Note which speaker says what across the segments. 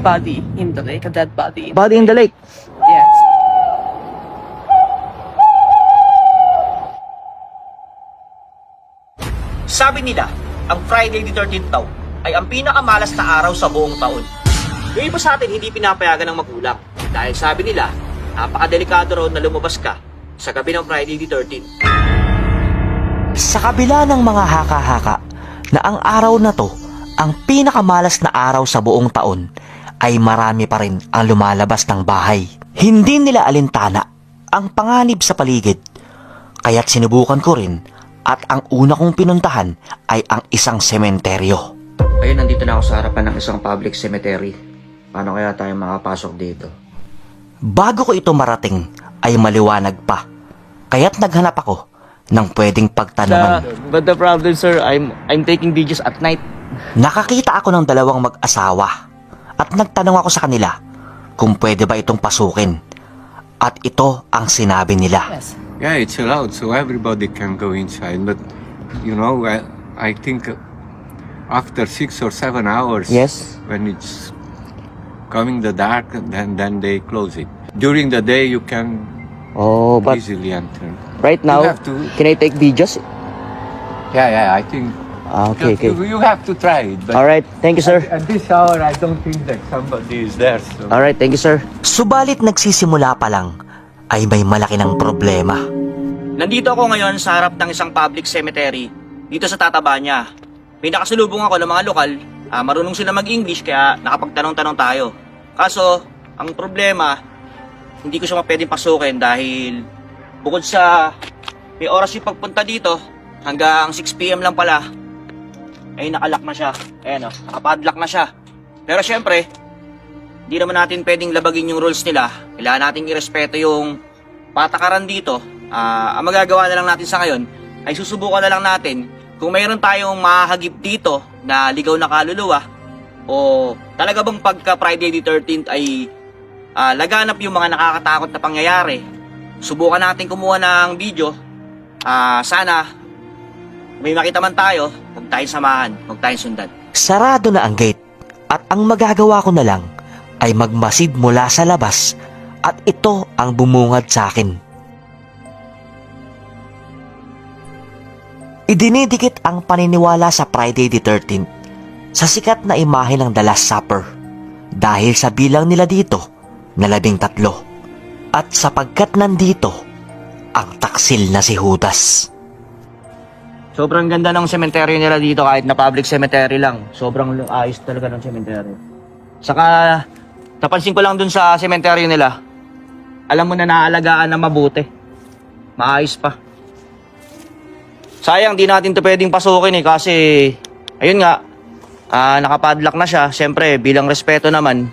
Speaker 1: body in the lake, a dead body.
Speaker 2: Body in the lake.
Speaker 1: Yes.
Speaker 3: Sabi nila, ang Friday the 13th daw ay ang pinakamalas na araw sa buong taon. Yung iba sa atin hindi pinapayagan ng magulang dahil sabi nila, napakadelikado raw na lumabas ka sa gabi ng Friday the 13th.
Speaker 4: Sa kabila ng mga haka-haka na ang araw na to ang pinakamalas na araw sa buong taon, ay marami pa rin ang lumalabas ng bahay. Hindi nila alintana ang panganib sa paligid, kaya't sinubukan ko rin at ang una kong pinuntahan ay ang isang sementeryo.
Speaker 2: Ayun, nandito na ako sa harapan ng isang public cemetery. Paano kaya tayo makapasok dito?
Speaker 4: Bago ko ito marating ay maliwanag pa, kaya't naghanap ako ng pwedeng pagtanungan.
Speaker 2: But the problem, sir, I'm taking videos at night.
Speaker 4: Nakakita ako ng dalawang mag-asawa at nagtanong ako sa kanila kung pwede ba itong pasukin. At ito ang sinabi nila.
Speaker 1: Yes.
Speaker 5: Yeah, it's allowed, so everybody can go inside. But, you know, I think after 6 or 7 hours,
Speaker 2: Yes.
Speaker 5: when it's coming the dark, then they close it. During the day, you can
Speaker 2: Oh, but
Speaker 5: easily enter.
Speaker 2: right now,
Speaker 5: You have to-
Speaker 2: can I take videos?
Speaker 5: Yeah, I think
Speaker 2: Okay.
Speaker 5: you have to try it. But
Speaker 2: Alright, thank you, sir.
Speaker 5: at this hour, I don't think that somebody is there. So.
Speaker 2: Alright, thank you, sir.
Speaker 4: Subalit nagsisimula pa lang ay may malaki ng problema.
Speaker 3: Nandito ako ngayon sa harap ng isang public cemetery dito sa Tatabanya. May nakasalubong ako ng mga lokal, marunong sila mag-English kaya nakapagtanong-tanong tayo. Kaso, ang problema, hindi ko siya pwedeng pasukin dahil bukod sa may oras yung pagpunta dito, hanggang 6 PM lang pala, ay nakalock na siya. Ayan o, nakapadlock na siya. Pero syempre, hindi naman natin pwedeng labagin yung rules nila. Kailangan natin irespeto yung patakaran dito. Ang magagawa na lang natin sa ngayon ay susubukan na lang natin kung mayroon tayong mahagip dito na ligaw na kaluluwa o talaga bang pagka Friday the 13th ay laganap yung mga nakakatakot na pangyayari. Subukan natin kumuha ng video. Sana may makita man tayo, huwag tayong samahan, huwag tayong sundan.
Speaker 4: Sarado na ang gate at ang magagawa ko na lang ay magmasid mula sa labas at ito ang bumungad sa akin. Idinidikit ang paniniwala sa Friday the 13th sa sikat na imahe ng The Last Supper dahil sa bilang nila dito na 13 at sapagkat nandito ang taksil na si Judas.
Speaker 3: Sobrang ganda ng cemetery nila dito kahit na public cemetery lang. Sobrang ayos talaga ng cemetery. Saka, napansin ko lang dun sa cemetery nila, alam mo na naalagaan na mabuti. Maayos pa. Sayang, di natin to pwedeng pasukin kasi, ayun nga, nakapadlock na siya. Siyempre, bilang respeto naman,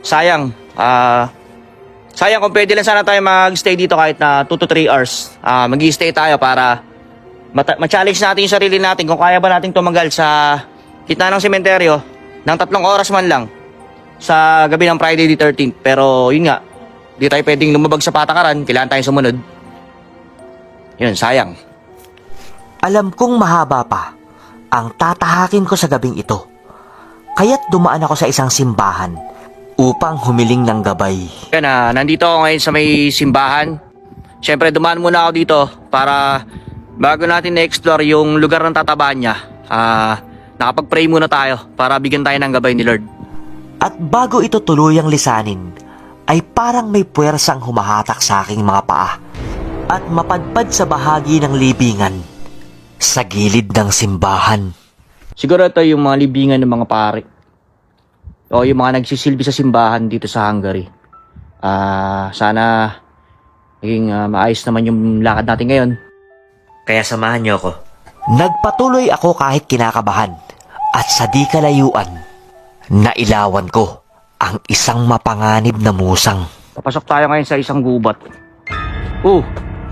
Speaker 3: sayang, sayang kung pwede lang sana tayo mag-stay dito kahit na 2 to 3 hours. Mag-i-stay tayo para ma-challenge natin yung sarili natin kung kaya ba nating tumagal sa gitna ng sementeryo ng 3 oras man lang sa gabi ng Friday the 13th. Pero yun nga, di tayo pwedeng lumabag sa patakaran, kailangan tayong sumunod. Yun, sayang.
Speaker 4: Alam kong mahaba pa ang tatahakin ko sa gabing ito. Kaya't dumaan ako sa isang simbahan upang humiling ng gabay.
Speaker 3: Yan, nandito ako ngayon sa may simbahan. Siyempre, dumaan muna ako dito para bago natin na-explore yung lugar ng Tatabanya, nakapag-pray muna tayo para bigyan tayo ng gabay ni Lord.
Speaker 4: At bago ito tuluyang lisanin, ay parang may puwersang humahatak sa aking mga paa at mapadpad sa bahagi ng libingan sa gilid ng simbahan.
Speaker 3: Siguro ito yung mga libingan ng mga pare o yung mga nagsisilbi sa simbahan dito sa Hungary. Sana maging maayos naman yung lakad natin ngayon.
Speaker 4: Kaya samahan niyo ako. Nagpatuloy ako kahit kinakabahan at sa di kalayuan, nailawan ko ang isang mapanganib na musang.
Speaker 3: Papasok tayo ngayon sa isang gubat.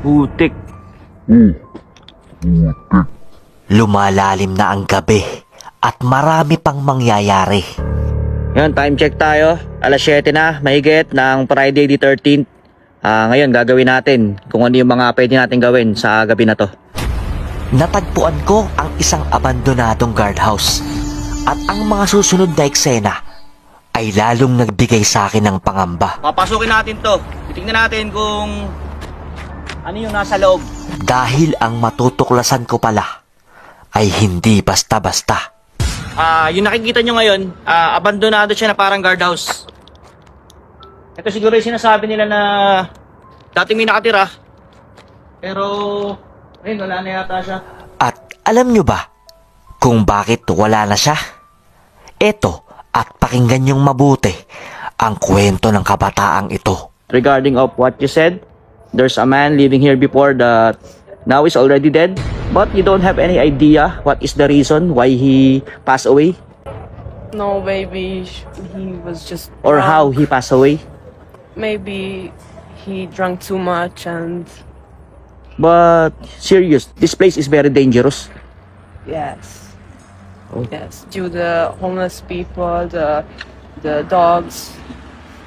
Speaker 3: Butik.
Speaker 4: Lumalalim na ang gabi at marami pang mangyayari.
Speaker 3: Yan, time check tayo. Alas 7 na, mahigit ng Friday the 13th. Ngayon, gagawin natin kung ano yung mga pwede natin gawin sa gabi na to.
Speaker 4: Natagpuan ko ang isang abandonadong guardhouse at ang mga susunod na eksena ay lalong nagbigay sa akin ng pangamba.
Speaker 3: Papasukin natin to. Titingnan natin kung ano yung nasa loob.
Speaker 4: Dahil ang matutuklasan ko pala ay hindi basta-basta.
Speaker 3: Yung nakikita nyo ngayon, abandonado siya na parang guardhouse. Ito siguro yung sinasabi nila na dating may nakatira. Pero, ayun, wala na yata siya.
Speaker 4: At alam nyo ba kung bakit wala na siya? Eto, at pakinggan nyong mabuti ang kwento ng kabataang ito.
Speaker 3: Regarding of what you said, there's a man living here before that now is already dead. But you don't have any idea what is the reason why he passed away?
Speaker 1: No, maybe he was just
Speaker 3: Or
Speaker 1: drunk.
Speaker 3: how he passed away?
Speaker 1: Maybe he drank too much and
Speaker 3: But, serious, this place is very dangerous.
Speaker 1: yes.
Speaker 3: Oh.
Speaker 1: Yes, due the homeless people, the dogs.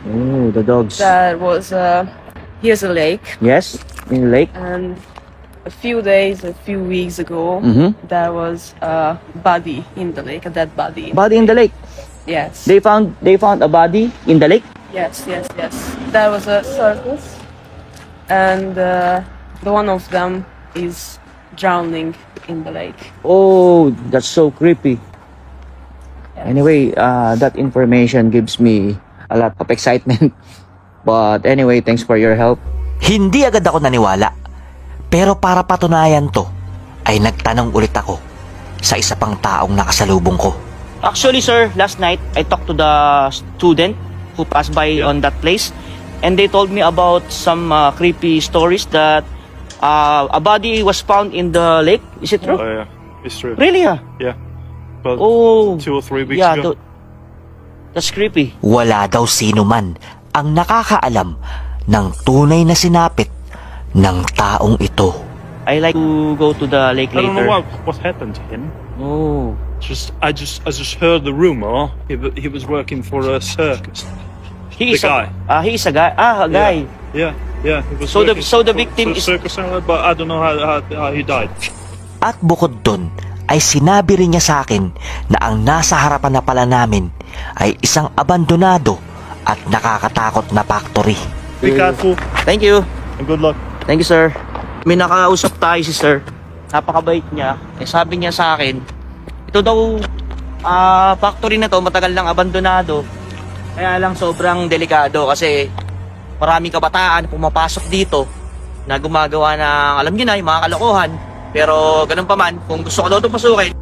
Speaker 3: Oh, the dogs.
Speaker 1: There was here's a lake,
Speaker 3: Yes, in the lake.
Speaker 1: and a few weeks ago,
Speaker 3: Mhm.
Speaker 1: there was a body in the lake, a dead body.
Speaker 3: Body in the lake.
Speaker 1: Yes.
Speaker 3: They found a body in the lake.
Speaker 1: Yes. There was a circus, and the one of them is drowning in the lake.
Speaker 3: Oh, that's so creepy. Anyway, that information gives me a lot of excitement. But anyway, thanks for your help.
Speaker 4: Hindi agad ako naniwala. Pero para patunayan to, ay nagtanong ulit ako sa isa pang taong nakasalubong ko.
Speaker 3: Actually, sir, last night I talked to the student who passed by on that place, and they told me about some creepy stories that a body was found in the lake. Is it true?
Speaker 6: Oh, yeah, it's true.
Speaker 3: Really?
Speaker 6: Yeah. But
Speaker 3: Oh,
Speaker 6: 2 or 3 weeks
Speaker 3: yeah.
Speaker 6: ago.
Speaker 3: That's creepy.
Speaker 4: Wala daw sino man ang nakakaalam ng tunay na sinapit ng taong ito.
Speaker 3: I like to go to the lake
Speaker 6: I don't know
Speaker 3: later.
Speaker 6: what happened to him.
Speaker 3: Oh,
Speaker 6: I just heard the rumor he was working for a circus.
Speaker 3: he is
Speaker 6: The guy.
Speaker 3: He is a guy. A guy.
Speaker 6: Yeah. He was
Speaker 3: So the-
Speaker 6: working
Speaker 3: so the
Speaker 6: for-
Speaker 3: victim
Speaker 6: for
Speaker 3: is-
Speaker 6: circus owner, but I don't know how he died.
Speaker 4: At bukod dun, ay sinabi rin niya sa akin na ang nasa harapan na pala namin ay isang abandonado at nakakatakot na factory.
Speaker 6: Be careful
Speaker 3: Thank you.
Speaker 6: and good luck.
Speaker 3: Thank you, sir. May nakausap tayo si sir. Napakabait niya. Sabi niya sa akin, ito daw, factory na to, matagal nang abandonado. Kaya lang sobrang delikado kasi maraming kabataan pumapasok dito na gumagawa ng, alam niyo na, yung mga kalokohan. Pero ganun pa man, kung gusto ko daw itong pasukin,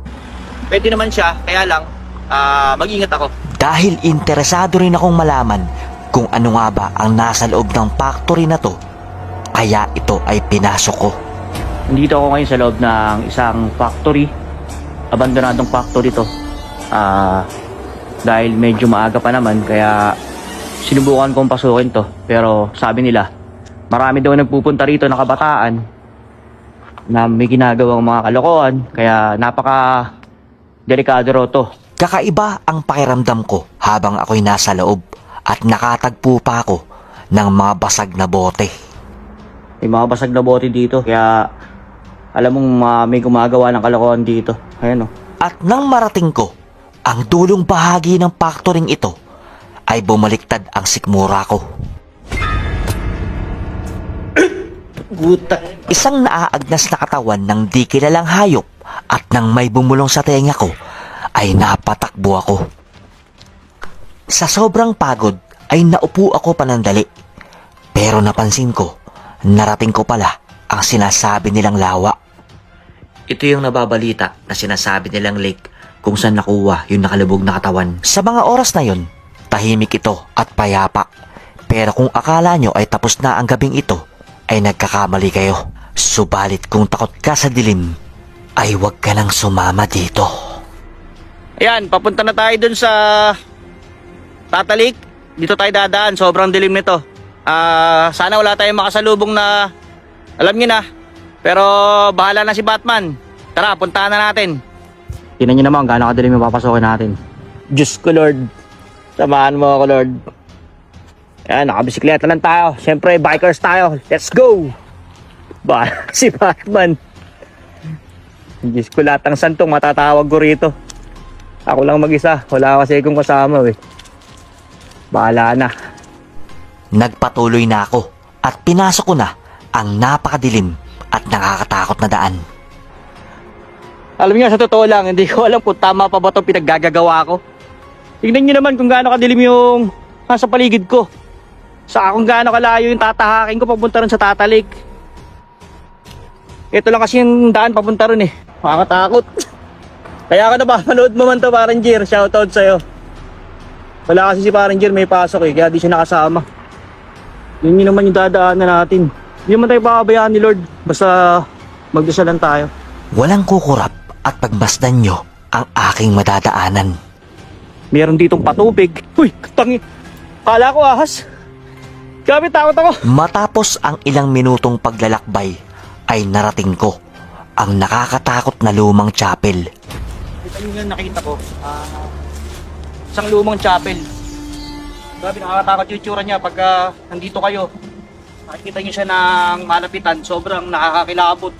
Speaker 3: pwede naman siya. Kaya lang, mag-ingat ako.
Speaker 4: Dahil interesado rin akong malaman kung ano nga ba ang nasa loob ng factory na to, kaya ito ay pinasok ko.
Speaker 3: Nandito ako ngayon sa loob ng isang factory. Abandonadong factory to. Dahil medyo maaga pa naman, kaya sinubukan kong pasukin to. Pero sabi nila, marami daw nagpupunta rito na kabataan na may ginagawang mga kalokohan. Kaya napaka delikado raw to.
Speaker 4: Kakaiba ang pakiramdam ko habang ako'y nasa loob at nakatagpo pa ako ng mga basag na bote.
Speaker 3: May mga basag na bote dito. Kaya alam mong may gumagawa ng kalokohan dito. Ayan o.
Speaker 4: At nang marating ko ang dulong bahagi ng factoring ito, ay bumaliktad ang sikmura ko.
Speaker 3: Guta.
Speaker 4: Isang naaagnas na katawan ng di kilalang hayop at nang may bumulong sa tenga ko, ay napatakbo ako. Sa sobrang pagod ay naupo ako panandali. Pero napansin ko, narating ko pala ang sinasabi nilang lawa. Ito yung nababalita na sinasabi nilang lake kung saan nakuha yung nakalubog na katawan. Sa mga oras na yun, tahimik ito at payapa. Pero kung akala nyo ay tapos na ang gabing ito, ay nagkakamali kayo. Subalit kung takot ka sa dilim, ay huwag ka nang sumama dito.
Speaker 3: Ayan, papunta na tayo dun sa Tatalik. Dito tayo dadaan, sobrang dilim nito. Sana wala tayong makasalubong na alam niyo na. Pero bahala na si Batman. Tara, puntahan na natin. Tingnan niyo naman gaano kadilim yung papasokin natin. Diyos ko, Lord. Samahan mo ako, Lord. Ayan, nakabisikleta lang tayo. Siyempre, bikers tayo. Let's go! Si Batman. Diyos ko, lahat ng santong matatawag ko rito. Ako lang mag-isa. Wala kasi akong kasama eh. Bahala na.
Speaker 4: Nagpatuloy na ako at pinasok ko na ang napakadilim at nakakatakot na daan.
Speaker 3: Alam niyo, sa totoo lang, hindi ko alam kung tama pa ba itong pinaggagawa ko. Tingnan niyo naman kung gaano kadilim yung nasa paligid ko. Saka kung gaano kalayo yung tatahakin ko papunta rin sa Tata Lake. Ito lang kasi yung daan papunta rin eh. Makakatakot. Kaya ka na ba, manood mo man to, Parang Jer. Shoutout sa'yo. Wala kasi si Parang Jer, may pasok eh, kaya di siya nakasama. Yun naman yung dadaanan natin. Hindi naman tayo papabayaan ni Lord. Basta magdasal lang tayo.
Speaker 4: Walang kukurap at pagmasdan nyo ang aking madadaanan.
Speaker 3: Meron ditong patubig. Uy, tangi. Kala ko ahas. Grabe, takot ako.
Speaker 4: Matapos ang ilang minutong paglalakbay ay narating ko ang nakakatakot na lumang chapel.
Speaker 3: Kita nyo yung nakita ko. Isang lumang chapel. Grabe, nakakatakot yung itsura niya pagka nandito kayo. Nakikita nyo siya ng malapitan. Sobrang nakakakilabot.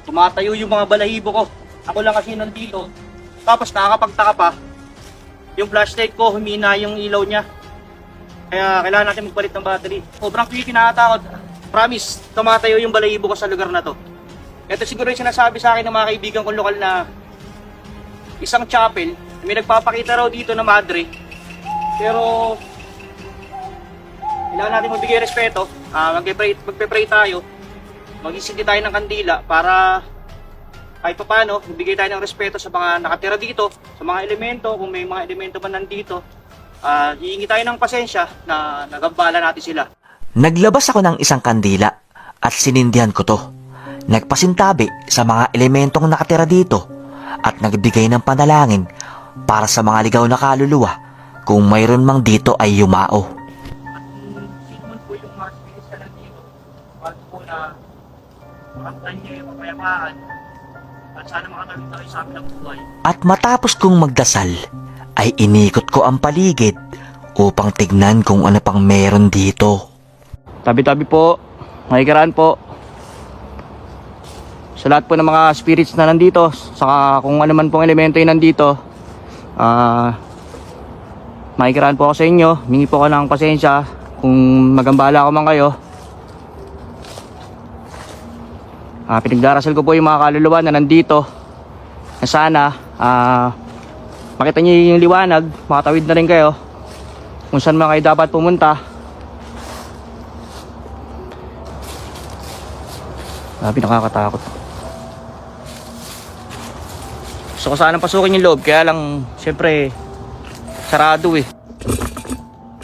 Speaker 3: Tumatayo yung mga balahibo ko. Ako lang kasi nandito. Tapos nakakapagtaka pa. Yung flashlight ko, humina yung ilaw niya. Kaya kailangan natin magpalit ng battery. Sobrang creepy, nakakatakot. Promise, tumatayo yung balahibo ko sa lugar na to. Ito siguro yung sinasabi sa akin ng mga kaibigan kong lokal na isang chapel. May nagpapakita raw dito na madre. Pero kailangan natin magbigay respeto. Magpe-pray tayo. Mag-isindi tayo ng kandila para kahit pa paano, magbigay tayo ng respeto sa mga nakatira dito, sa mga elemento, kung may mga elemento man nandito. Hihingi tayo ng pasensya na nagambala natin sila.
Speaker 4: Naglabas ako ng isang kandila at sinindihan ko to. Nagpasintabi sa mga elementong nakatira dito at nagbigay ng panalangin para sa mga ligaw na kaluluwa kung mayroon mang dito ay yumao.
Speaker 3: Sino man po yung mga spirits na nandito, bago po na makamtan niyo yung kapayapaan at sana makatawid tayo sa amin ng buhay.
Speaker 4: At matapos kong magdasal ay inikot ko ang paligid upang tignan kung ano pang meron dito.
Speaker 3: Tabi-tabi po, makikaraan po. Sa lahat po ng mga spirits na nandito, saka kung ano man pong elemento yung nandito, makikiraan po ako sa inyo. Mingi po ko ng pasensya kung magambala ako man kayo. Pinagdarasal ko po yung mga kaluluwa na nandito na sana makita niyo yung liwanag, makatawid na rin kayo kung saan man kayo dapat pumunta. Nakakatakot. Gusto ko sanang pasukin yung loob, kaya lang siyempre sarado eh.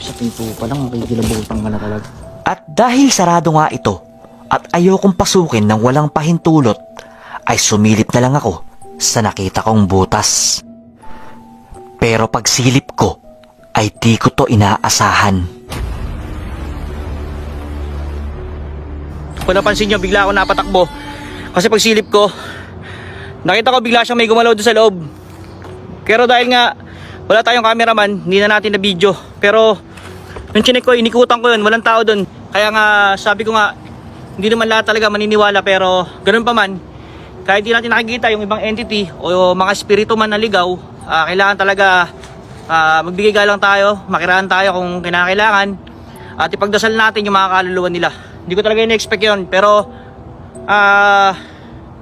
Speaker 3: Sa pinto pa lang, makikilabutan ka na talaga.
Speaker 4: At dahil sarado nga ito at ayokong pasukin ng walang pahintulot, ay sumilip na lang ako sa nakita kong butas. Pero pagsilip ko ay di ko to inaasahan.
Speaker 3: Kung napansin nyo, bigla ako napatakbo. Kasi pagsilip ko, nakita ko bigla siyang may gumalaw doon sa loob. Pero dahil nga wala tayong cameraman, hindi na natin na video. Pero nung chinek ko, inikutan ko yun, walang tao doon. Kaya nga sabi ko nga, hindi naman lahat talaga maniniwala. Pero ganun pa man, kahit di natin nakikita yung ibang entity o mga spirito man na ligaw, kailangan talaga magbigay galang tayo, makiraan tayo kung kinakailangan, at ipagdasal natin yung mga kaluluwa nila. Hindi ko talaga in-expect yun, pero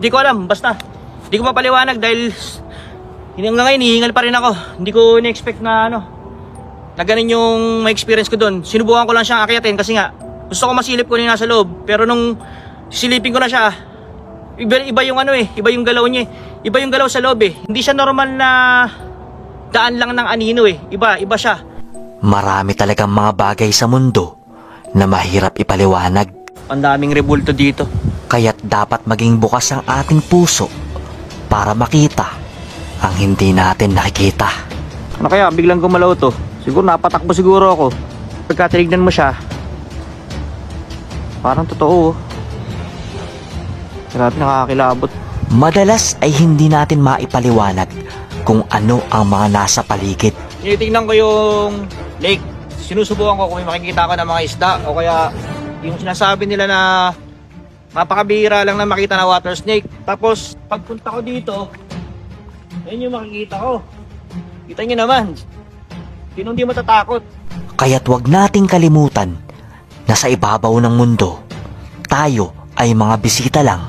Speaker 3: di ko alam, basta di ko mapaliwanag dahil hanggang ngayon hihingal pa rin ako. Hindi ko in-expect na na ganun yung ma-experience ko doon. Sinubukan ko lang siyang akyatin kasi nga gusto ko masilip ko na nasa loob, pero nung silipin ko na siya, iba yung iba yung galaw niya, iba yung galaw sa loob eh. Hindi siya normal na daan lang ng anino eh. Iba siya.
Speaker 4: Marami talagang mga bagay sa mundo na mahirap ipaliwanag.
Speaker 3: Ang daming rebulto dito.
Speaker 4: Kaya't dapat maging bukas ang ating puso para makita ang hindi natin nakikita.
Speaker 3: Ano kaya biglang gumalaw to? Siguro napatakbo siguro ako. Pagka tinignan mo siya, parang totoo. Grabe, nakakakilabot.
Speaker 4: Madalas ay hindi natin maipaliwanag kung ano ang mga nasa paligid.
Speaker 3: Tinitingnan ko yung lake. Sinusubukan ko kung may makikita ko ng mga isda o kaya yung sinasabi nila na napakabihira lang na makita na water snake. Tapos pagpunta ko dito, ayun yung makikita ko. Kita nyo naman. Sinong di matatakot?
Speaker 4: Kaya't wag nating kalimutan na sa ibabaw ng mundo, tayo ay mga bisita lang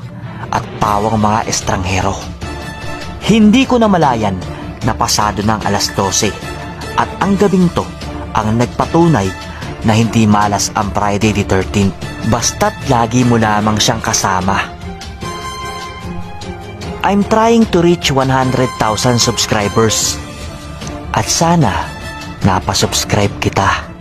Speaker 4: at pawang mga estranghero. Hindi ko namalayan na pasado ng alas 12 at ang gabing to ang nagpatunay na hindi malas ang Friday the 13th basta't lagi mo lamang siyang kasama. I'm trying to reach 100,000 subscribers at sana napasubscribe kita.